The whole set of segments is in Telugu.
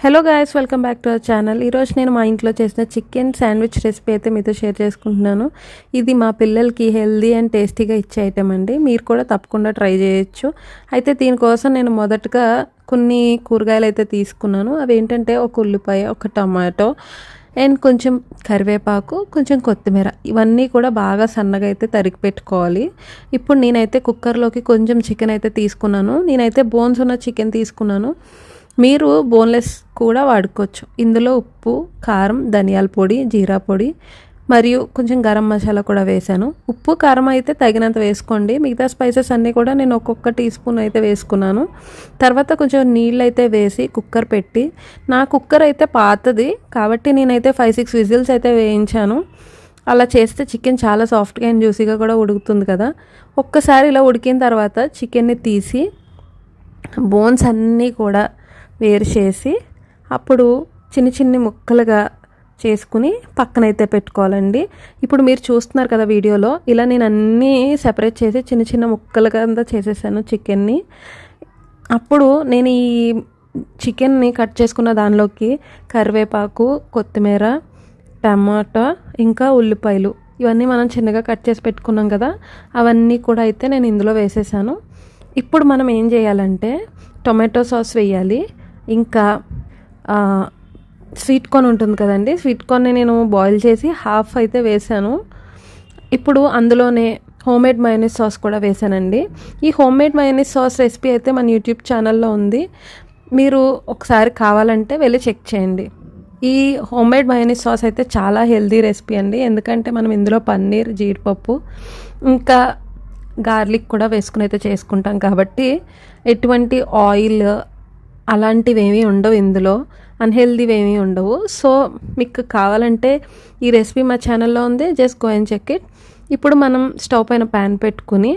Hello guys, welcome back to our channel. ఈరోజు నేను మా ఇంట్లో చేసిన చికెన్ శాండ్విచ్ రెసిపీ అయితే మీతో షేర్ చేసుకుంటున్నాను. ఇది మా పిల్లలకి హెల్దీ అండ్ టేస్టీగా ఇచ్చే ఐటమ్ అండి. మీరు కూడా తప్పకుండా ట్రై చేయొచ్చు. అయితే దీనికోసం నేను మొదటగా కొన్ని కూరగాయలు అయితే తీసుకున్నాను. అవి ఏంటంటే ఒక ఉల్లిపాయ, ఒక టమాటో అండ్ కొంచెం కరివేపాకు, కొంచెం కొత్తిమీర, ఇవన్నీ కూడా బాగా సన్నగా అయితే తరిగి పెట్టుకోవాలి. ఇప్పుడు నేనైతే కుక్కర్లోకి కొంచెం చికెన్ అయితే తీసుకున్నాను. నేనైతే బోన్స్ ఉన్న చికెన్ తీసుకున్నాను. మీరు బోన్లెస్ కూడా వాడుకోవచ్చు. ఇందులో ఉప్పు, కారం, ధనియాల పొడి, జీరా పొడి మరియు కొంచెం గరం మసాలా కూడా వేసాను. ఉప్పు, కారం అయితే తగినంత వేసుకోండి. మిగతా స్పైసెస్ అన్నీ కూడా నేను ఒక్కొక్క టీ స్పూన్ అయితే వేసుకున్నాను. తర్వాత కొంచెం నీళ్ళు అయితే వేసి కుక్కర్ పెట్టి, నా కుక్కర్ అయితే పాతది కాబట్టి నేనైతే 5-6 విజిల్స్ అయితే వేయించాను. అలా చేస్తే చికెన్ చాలా సాఫ్ట్గా అండ్ జ్యూసీగా కూడా ఉడుకుతుంది కదా. ఒక్కసారి ఇలా ఉడికిన తర్వాత చికెన్ని తీసి బోన్స్ అన్నీ కూడా వేరు చేసి అప్పుడు చిన్న చిన్న ముక్కలుగా చేసుకుని పక్కనైతే పెట్టుకోవాలండి. ఇప్పుడు మీరు చూస్తున్నారు కదా వీడియోలో, ఇలా నేను అన్నీ సెపరేట్ చేసి చిన్న చిన్న ముక్కలుగా అంతా చేసేసాను చికెన్ని. అప్పుడు నేను ఈ చికెన్ని కట్ చేసుకున్న దానిలోకి కరివేపాకు, కొత్తిమీర, టమాటా ఇంకా ఉల్లిపాయలు, ఇవన్నీ మనం చిన్నగా కట్ చేసి పెట్టుకున్నాం కదా, అవన్నీ కూడా అయితే నేను ఇందులో వేసేసాను. ఇప్పుడు మనం ఏం చేయాలంటే టొమాటో సాస్ వేయాలి. ఇంకా స్వీట్ కార్న్ ఉంటుంది కదండి, స్వీట్ కార్న్ని నేను బాయిల్ చేసి హాఫ్ అయితే వేసాను. ఇప్పుడు అందులోనే హోమ్మేడ్ మయోనీస్ సాస్ కూడా వేసానండి. ఈ హోమ్మేడ్ మయోనీస్ సాస్ రెసిపీ అయితే మన యూట్యూబ్ ఛానల్లో ఉంది. మీరు ఒకసారి కావాలంటే వెళ్ళి చెక్ చేయండి. ఈ హోమ్మేడ్ మయోనీస్ సాస్ అయితే చాలా హెల్దీ రెసిపీ అండి. ఎందుకంటే మనం ఇందులో పన్నీర్, జీడిపప్పు ఇంకా గార్లిక్ కూడా వేసుకుని అయితే చేసుకుంటాం కాబట్టి ఎటువంటి ఆయిల్ అలాంటివి ఏమీ ఉండవు, ఇందులో అన్హెల్దీవి ఏమీ ఉండవు. సో మీకు కావాలంటే ఈ రెసిపీ మా ఛానల్లో ఉంది, just go and check it. ఇప్పుడు మనం స్టవ్ పైన ప్యాన్ పెట్టుకుని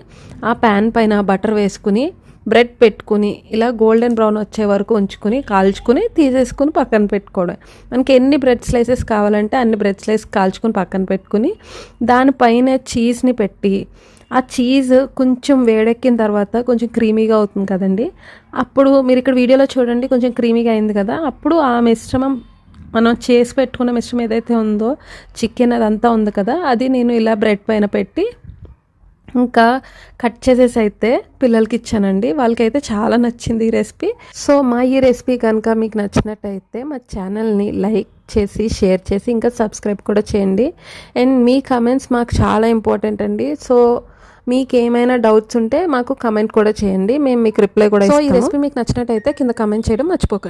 ఆ ప్యాన్ పైన బటర్ వేసుకుని బ్రెడ్ పెట్టుకుని ఇలా గోల్డెన్ బ్రౌన్ వచ్చే వరకు ఉంచుకుని కాల్చుకుని తీసేసుకుని పక్కన పెట్టుకోవడం. మనకి ఎన్ని బ్రెడ్ స్లైసెస్ కావాలంటే అన్ని బ్రెడ్ స్లైస్ కాల్చుకుని పక్కన పెట్టుకుని దానిపైన చీజ్ని పెట్టి, ఆ చీజ్ కొంచెం వేడెక్కిన తర్వాత కొంచెం క్రీమీగా అవుతుంది కదండి. అప్పుడు మీరు ఇక్కడ వీడియోలో చూడండి, కొంచెం క్రీమీగా అయింది కదా. అప్పుడు ఆ మిశ్రమం, మనం చేసి పెట్టుకున్న మిశ్రమం ఏదైతే ఉందో చికెన్ అదంతా ఉంది కదా, అది నేను ఇలా బ్రెడ్ పైన పెట్టి ఇంకా కట్ చేసేసి అయితే పిల్లలకి ఇచ్చానండి. వాళ్ళకైతే చాలా నచ్చింది ఈ రెసిపీ. సో మా ఈ రెసిపీ కనుక మీకు నచ్చినట్టయితే మా ఛానల్ని లైక్ చేసి, షేర్ చేసి ఇంకా సబ్స్క్రైబ్ కూడా చేయండి. అండ్ మీ కమెంట్స్ మాకు చాలా ఇంపార్టెంట్ అండి. సో మీకు ఏమైనా డౌట్స్ ఉంటే మాకు కమెంట్ కూడా చేయండి, మేము మీకు రిప్లై కూడా ఇస్తాము. సో ఈ రెసిపీ మీకు నచ్చినట్టయితే కింద కమెంట్ చేయడం మర్చిపోకండి.